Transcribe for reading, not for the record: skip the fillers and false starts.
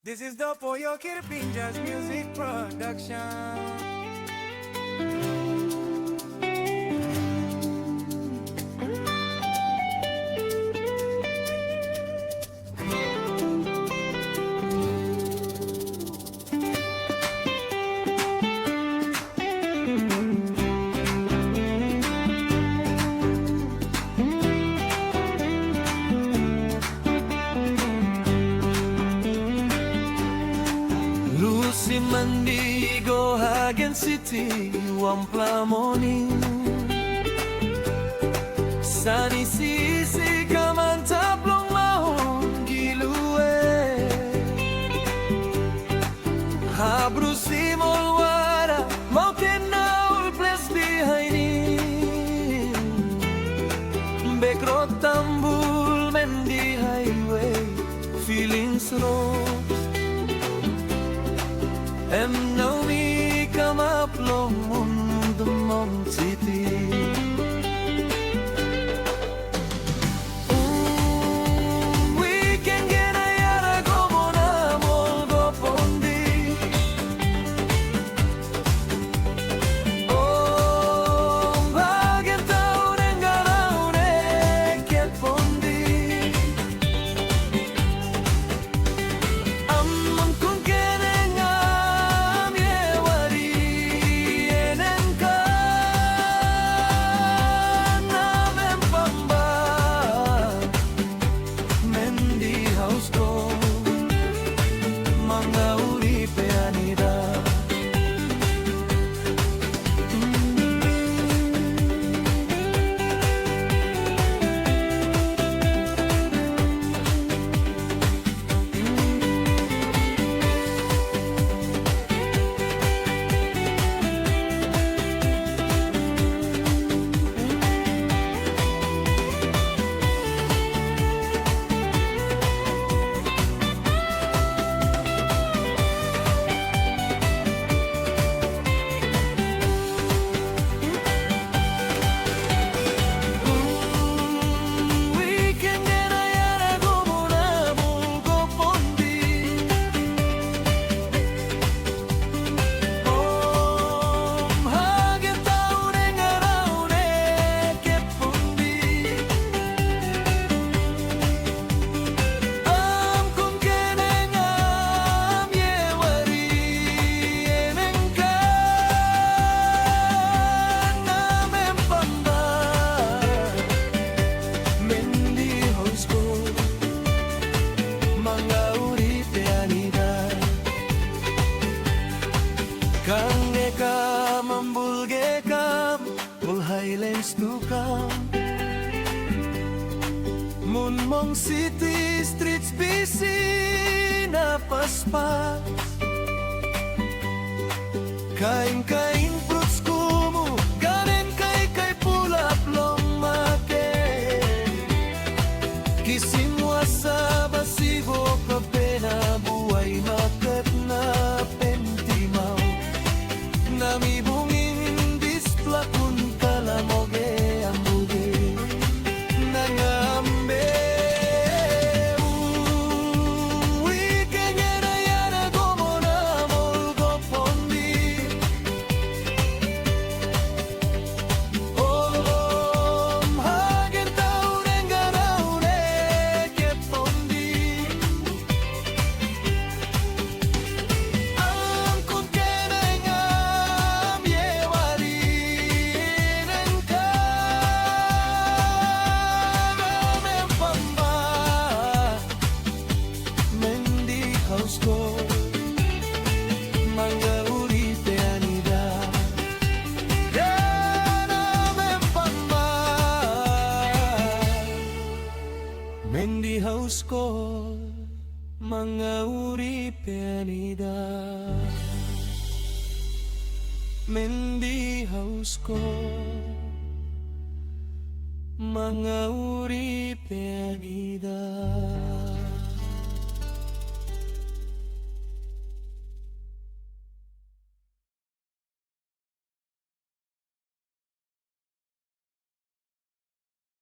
This is Dopo, Yokir, Pinjar's music production. Lucy Mandigo, Hagen City, Wamplamoni Sani Sisi, Kamantaplong Mahong Gilue Habru Simol Wara, Mountain Naul Place behind it Bekrot Tambul, Mendi Highway, Feelings Road Em know me come up long on the Mount City. We can get a yara como na molgo pondi. Oh, Hagen town and garaune ke pondi. Amam kun Highlands to come Munmong City streets busy na paspas Kain-kain fruits kumu Ganen kay pulap long make Kisimwa sa basigo kapena Buhay makat na pentimaw Namibungin displakun kalamoge ambuge nangambe wikengera yara gomona molgo pondi om hagen tauren garaune ke pondi angkut kenengam yewari Mendi house ko mga uripe anida Mendi house ko mga uripe